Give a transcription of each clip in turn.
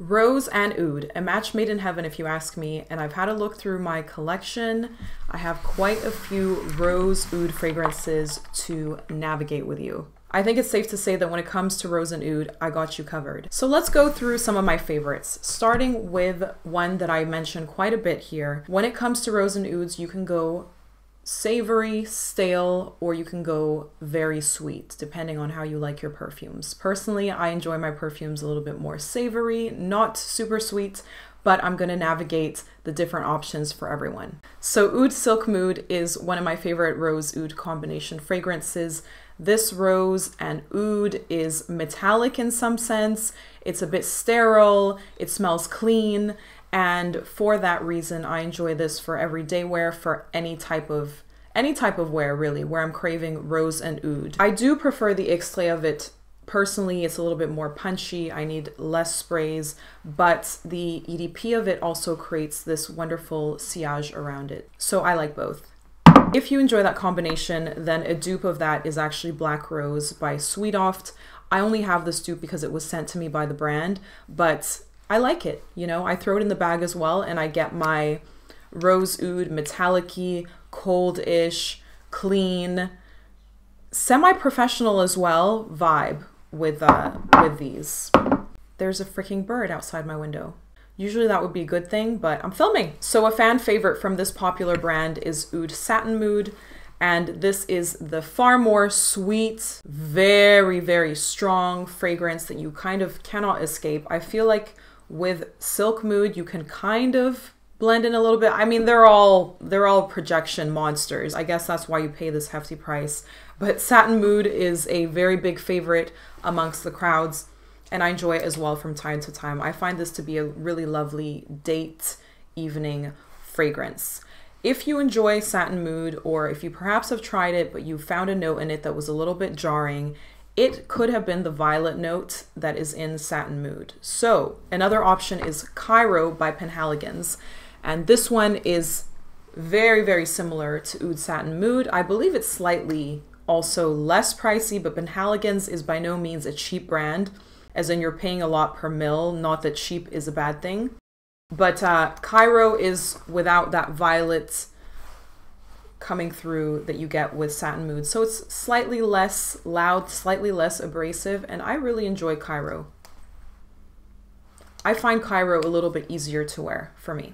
Rose and Oud, a match made in heaven if you ask me, and I've had a look through my collection. I have quite a few Rose Oud fragrances to navigate with you. I think it's safe to say that when it comes to Rose and Oud, I got you covered. So let's go through some of my favorites, starting with one that I mentioned quite a bit here. When it comes to Rose and Ouds, you can go savory, stale, or you can go very sweet, depending on how you like your perfumes. Personally, I enjoy my perfumes a little bit more savory, not super sweet, but I'm gonna navigate the different options for everyone. So Oud Silk Mood is one of my favorite Rose Oud combination fragrances. This Rose and Oud is metallic in some sense. It's a bit sterile, it smells clean, and for that reason, I enjoy this for everyday wear, for any type of wear really, where I'm craving Rose and Oud. I do prefer the extrait of it. Personally, it's a little bit more punchy. I need less sprays, but the EDP of it also creates this wonderful sillage around it. So I like both. If you enjoy that combination, then a dupe of that is actually Black Rose by SweDoft. I only have this dupe because it was sent to me by the brand, but I like it, you know, I throw it in the bag as well, and I get my Rose Oud metallic-y, cold-ish, clean, semi-professional as well vibe with these. There's a freaking bird outside my window. Usually that would be a good thing, but I'm filming. So a fan favorite from this popular brand is Oud Satin Mood, and this is the far more sweet, very, very strong fragrance that you kind of cannot escape. I feel like with Silk Mood, you can kind of blend in a little bit. I mean, they're all projection monsters. I guess that's why you pay this hefty price. But Satin Mood is a very big favorite amongst the crowds, and I enjoy it as well from time to time. I find this to be a really lovely date evening fragrance. If you enjoy Satin Mood, or if you perhaps have tried it, but you found a note in it that was a little bit jarring, it could have been the violet note that is in Satin Mood. So another option is Cairo by Penhaligon's. And this one is very, very similar to Oud Satin Mood. I believe it's slightly also less pricey, but Penhaligon's is by no means a cheap brand, as in you're paying a lot per mil, not that cheap is a bad thing. But Cairo is without that violet coming through that you get with Satin Mood. So it's slightly less loud, slightly less abrasive, and I really enjoy Cairo. I find Cairo a little bit easier to wear for me.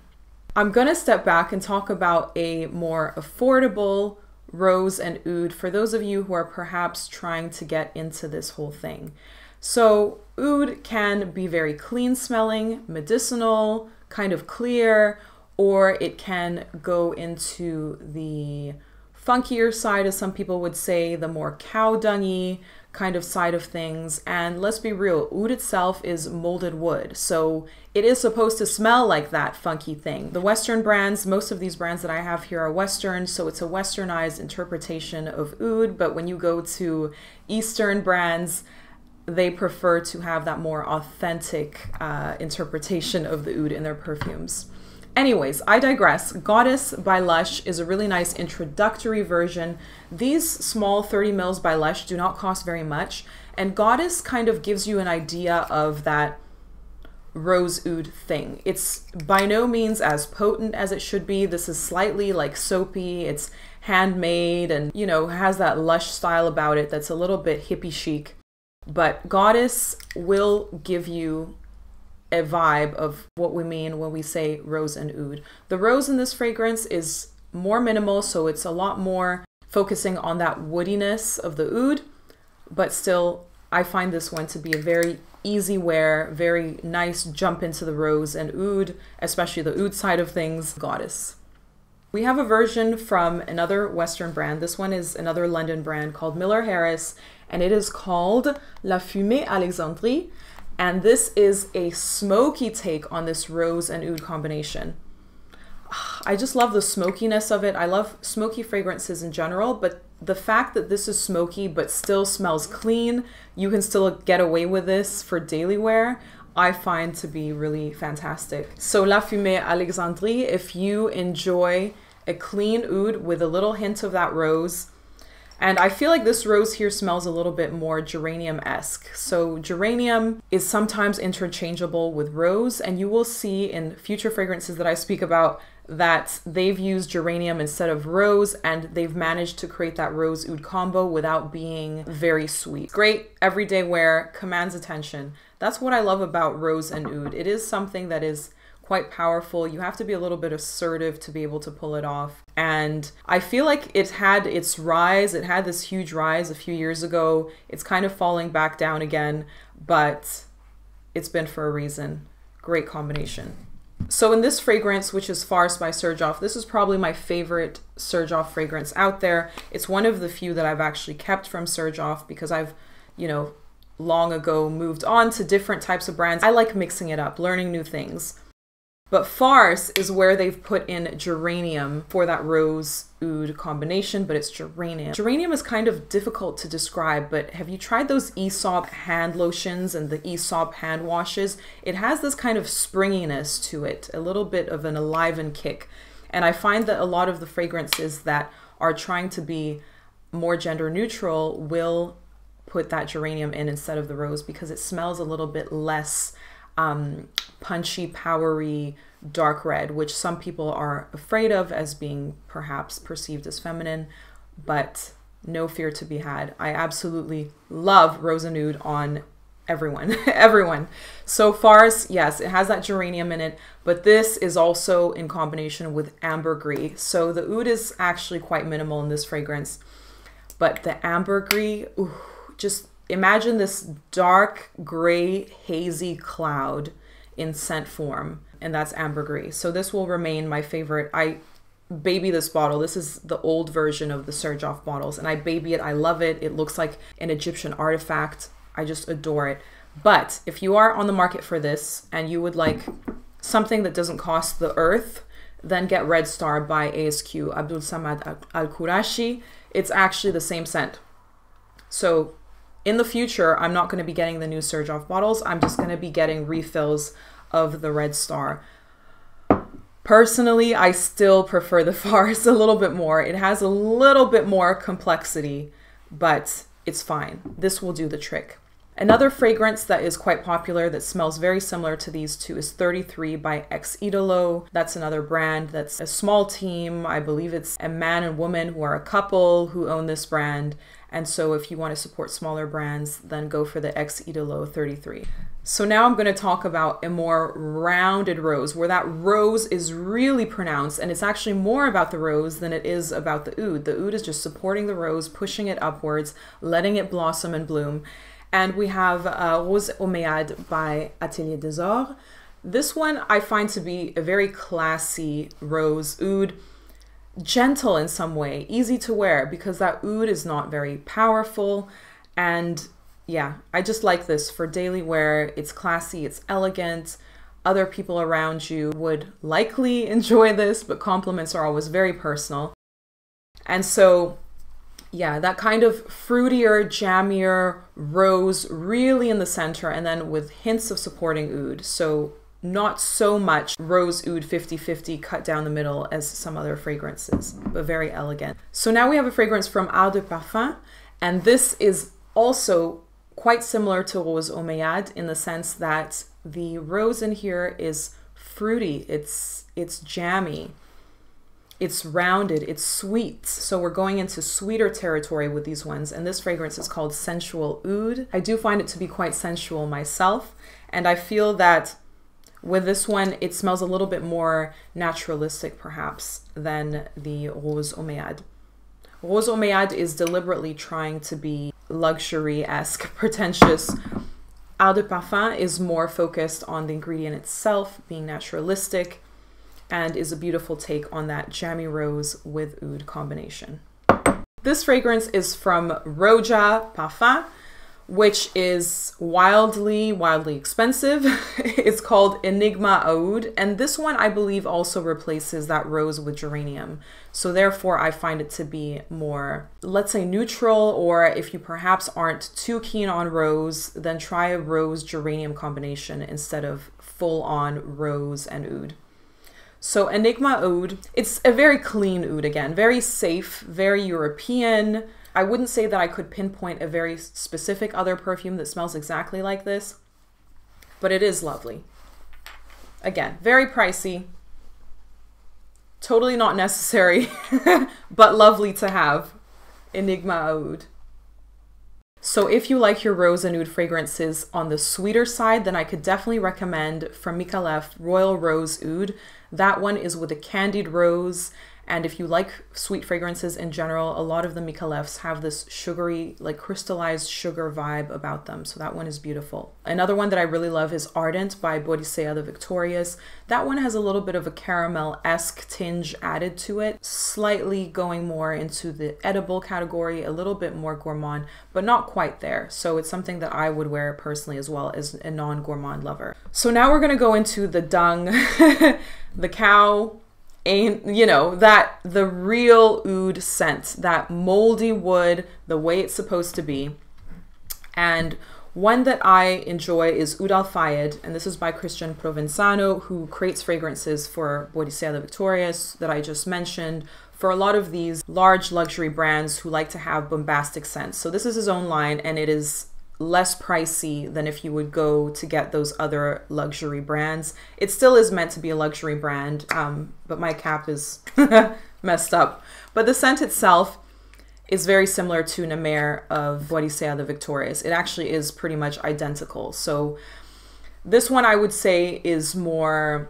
I'm gonna step back and talk about a more affordable Rose and Oud for those of you who are perhaps trying to get into this whole thing. So Oud can be very clean smelling, medicinal, kind of clear, or it can go into the funkier side, as some people would say, the more cow dungy kind of side of things. And let's be real, Oud itself is molded wood, so it is supposed to smell like that funky thing. The Western brands, most of these brands that I have here are Western, so it's a Westernized interpretation of Oud, but when you go to Eastern brands, they prefer to have that more authentic interpretation of the Oud in their perfumes. Anyways, I digress. Goddess by Lush is a really nice introductory version. These small 30 mils by Lush do not cost very much, and Goddess kind of gives you an idea of that Rose Oud thing. It's by no means as potent as it should be. This is slightly like soapy, it's handmade, and you know, has that Lush style about it that's a little bit hippie chic. But Goddess will give you a vibe of what we mean when we say Rose and Oud. The rose in this fragrance is more minimal, so it's a lot more focusing on that woodiness of the Oud, but still I find this one to be a very easy wear, very nice jump into the Rose and Oud, especially the Oud side of things, Goddess. We have a version from another Western brand. This one is another London brand called Miller Harris, and it is called La Fumée Alexandrie. And this is a smoky take on this Rose and Oud combination. I just love the smokiness of it. I love smoky fragrances in general, but the fact that this is smoky but still smells clean, you can still get away with this for daily wear, I find to be really fantastic. So La Fumée Alexandrie, if you enjoy a clean Oud with a little hint of that rose, And I feel like this rose here smells a little bit more geranium-esque. So geranium is sometimes interchangeable with rose, and you will see in future fragrances that I speak about that they've used geranium instead of rose, and they've managed to create that rose oud combo without being very sweet. Great everyday wear, commands attention. That's what I love about rose and oud. It is something that is quite powerful. You have to be a little bit assertive to be able to pull it off. And I feel like it had its rise. It had this huge rise a few years ago. It's kind of falling back down again, but it's been for a reason. Great combination. So in this fragrance, which is Farce by Xerjoff, this is probably my favorite Xerjoff fragrance out there. It's one of the few that I've actually kept from Xerjoff because I've, you know, long ago moved on to different types of brands. I like mixing it up, learning new things. But Farce is where they've put in geranium for that rose oud combination, but it's geranium. Geranium is kind of difficult to describe, but have you tried those Aesop hand lotions and the Aesop hand washes? It has this kind of springiness to it, a little bit of an alive kick. And I find that a lot of the fragrances that are trying to be more gender neutral will put that geranium in instead of the rose because it smells a little bit less punchy, powery, dark red, which some people are afraid of as being perhaps perceived as feminine, but no fear to be had. I absolutely love rose and oud on everyone, everyone. So Farce, yes, it has that geranium in it, but this is also in combination with ambergris. So the oud is actually quite minimal in this fragrance, but the ambergris, ooh, just imagine this dark gray hazy cloud in scent form, and that's ambergris. So this will remain my favorite. I baby this bottle. This is the old version of the Xerjoff bottles, and I baby it. I love it. It looks like an Egyptian artifact. I just adore it. But if you are on the market for this and you would like something that doesn't cost the earth, then get Red Star by ASQ Abdul Samad Al Qurashi. It's actually the same scent. So in the future, I'm not going to be getting the new Xerjoff bottles. I'm just going to be getting refills of the Red Star. Personally, I still prefer the Farce a little bit more. It has a little bit more complexity, but it's fine. This will do the trick. Another fragrance that is quite popular that smells very similar to these two is 33 by Idolo. That's another brand that's a small team. I believe it's a man and woman who are a couple who own this brand. And so if you want to support smaller brands, then go for the Idolo 33. So now I'm going to talk about a more rounded rose, where that rose is really pronounced, and it's actually more about the rose than it is about the oud. The oud is just supporting the rose, pushing it upwards, letting it blossom and bloom. And we have Rose Omeyyade by Atelier des Ors. This one I find to be a very classy rose oud, gentle in some way, easy to wear because that oud is not very powerful. And yeah, I just like this for daily wear. It's classy, it's elegant. Other people around you would likely enjoy this, but compliments are always very personal. And so yeah, that kind of fruitier, jammier rose really in the center, and then with hints of supporting oud. So not so much rose oud 50-50 cut down the middle as some other fragrances, but very elegant. So now we have a fragrance from Oud Parfum, and this is also quite similar to Rose Omeyyade in the sense that the rose in here is fruity, it's jammy. It's rounded, it's sweet. So we're going into sweeter territory with these ones. And this fragrance is called Sensual Oud. I do find it to be quite sensual myself. And I feel that with this one, it smells a little bit more naturalistic perhaps than the Rose Omeyyade. Rose Omeyyade is deliberately trying to be luxury-esque, pretentious. Oud Parfum is more focused on the ingredient itself, being naturalistic, and is a beautiful take on that jammy rose with oud combination. This fragrance is from Roja Parfum, which is wildly expensive. It's called Enigma Aoud, and this one I believe also replaces that rose with geranium. So therefore I find it to be more, let's say, neutral, or if you perhaps aren't too keen on rose, then try a rose geranium combination instead of full-on rose and oud. So Enigma Aoud, it's a very clean oud again, very safe, very European, I wouldn't say that I could pinpoint a very specific other perfume that smells exactly like this, but it is lovely. Again, very pricey, totally not necessary, but lovely to have. Enigma Aoud. So if you like your rose and oud fragrances on the sweeter side, then I could definitely recommend from Micallef Royal Rose Oud. That one is with a candied rose. And if you like sweet fragrances in general, a lot of the Micallefs have this sugary, like crystallized sugar vibe about them. So that one is beautiful. Another one that I really love is Ardent by Boadicea the Victorious. That one has a little bit of a caramel-esque tinge added to it, slightly going more into the edible category, a little bit more gourmand, but not quite there. So it's something that I would wear personally as well as a non-gourmand lover. So now we're gonna go into the dung, the cow, and you know, that the real oud scent, that moldy wood, the way it's supposed to be. And one that I enjoy is Oud al Fayed, and this is by Christian Provenzano, who creates fragrances for Boadicea the Victorious that I just mentioned, for a lot of these large luxury brands who like to have bombastic scents. So this is his own line, and it is less pricey than if you would go to get those other luxury brands. It still is meant to be a luxury brand, but my cap is messed up. But the scent itself is very similar to Namer of Boadicea the Victorious. It actually is pretty much identical. So this one I would say is more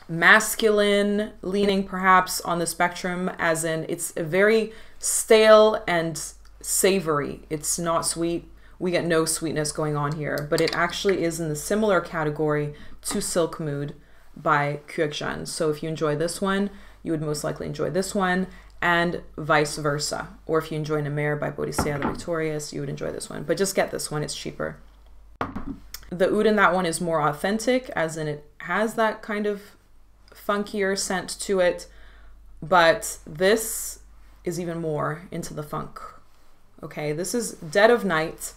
masculine leaning perhaps on the spectrum, as in it's a very stale and savory. It's not sweet. We get no sweetness going on here, but it actually is in the similar category to Silk Mood by Kurkdjian. So if you enjoy this one, you would most likely enjoy this one, and vice versa. Or if you enjoy Namer by Boadicea the Victorious, you would enjoy this one. But just get this one, it's cheaper. The oud in that one is more authentic, as in it has that kind of funkier scent to it, but this is even more into the funk. Okay, this is Dead of Night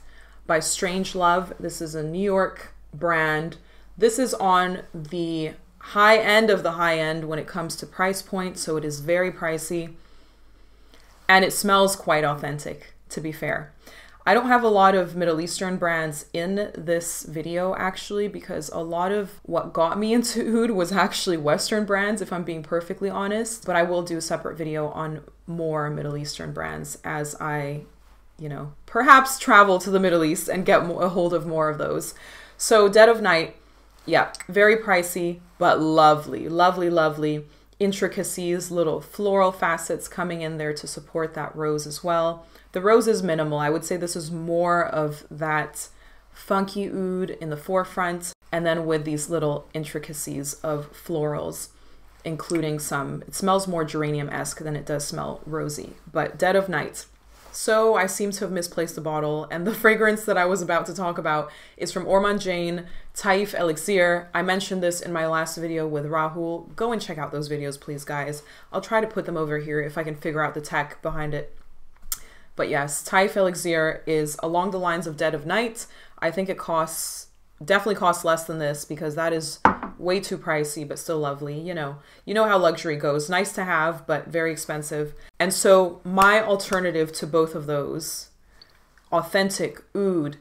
by Strangelove. This is a New York brand. This is on the high end of the high end when it comes to price point, so it is very pricey. And it smells quite authentic, to be fair. I don't have a lot of Middle Eastern brands in this video, actually, because a lot of what got me into oud was actually Western brands, if I'm being perfectly honest. But I will do a separate video on more Middle Eastern brands as I, you know, perhaps travel to the Middle East and get a hold of more of those. So Dead of Night, yeah, very pricey, but lovely, lovely, lovely. Intricacies, little floral facets coming in there to support that rose as well. The rose is minimal. I would say this is more of that funky oud in the forefront, and then with these little intricacies of florals, including some, it smells more geranium-esque than it does smell rosy, but Dead of Night. So I seem to have misplaced the bottle, and the fragrance that I was about to talk about is from Ormonde Jayne, Taif Elixir. I mentioned this in my last video with Rahul. Go and check out those videos, please, guys. I'll try to put them over here if I can figure out the tech behind it. But yes, Taif Elixir is along the lines of Dead of Night. I think it definitely costs less than this, because that is way too pricey, but still lovely. You know how luxury goes. Nice to have, but very expensive. And so my alternative to both of those, authentic oud,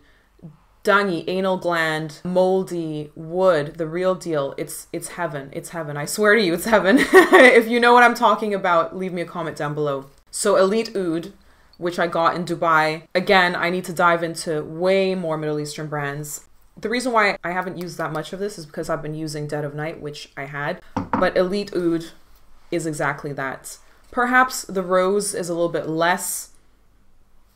dungy, anal gland, moldy wood, the real deal, it's heaven. It's heaven. I swear to you, it's heaven. If you know what I'm talking about, leave me a comment down below. So Elite Oud, which I got in Dubai. Again, I need to dive into way more Middle Eastern brands. The reason why I haven't used that much of this is because I've been using Dead of Night, which I had, but Elite Oud is exactly that. Perhaps the rose is a little bit less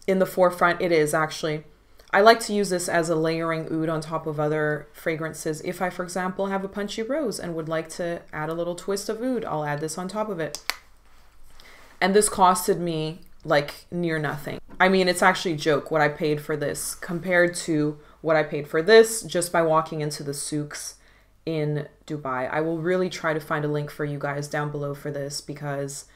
in the forefront. It is, actually. I like to use this as a layering oud on top of other fragrances. If I, for example, have a punchy rose and would like to add a little twist of oud, I'll add this on top of it. And this costed me like near nothing. I mean, it's actually a joke what I paid for this compared to what I paid for this just by walking into the souks in Dubai. I will really try to find a link for you guys down below for this, because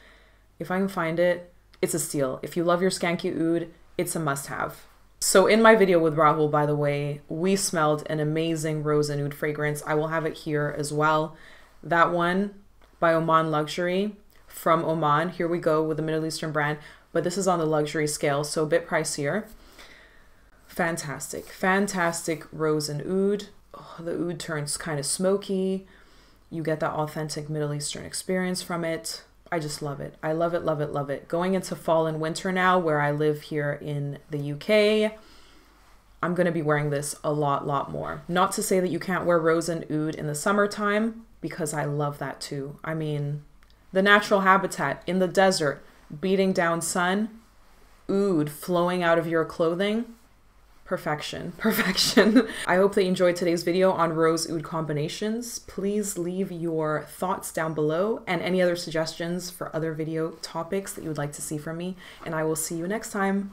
if I can find it, it's a steal. If you love your skanky oud, it's a must-have. So in my video with Rahul, by the way, we smelled an amazing rose and oud fragrance. I will have it here as well. That one by Oman Luxury from Oman. Here we go with the Middle Eastern brand. but this is on the luxury scale, so a bit pricier. Fantastic, fantastic rose and oud. Oh, the oud turns kind of smoky. You get that authentic Middle Eastern experience from it. I just love it. I love it, love it, love it. Going into fall and winter now, where I live here in the UK, I'm going to be wearing this a lot more. Not to say that you can't wear rose and oud in the summertime, because I love that too. I mean, the natural habitat in the desert, beating down sun, oud flowing out of your clothing. Perfection, perfection. I hope that you enjoyed today's video on rose oud combinations. Please leave your thoughts down below and any other suggestions for other video topics that you would like to see from me. And I will see you next time.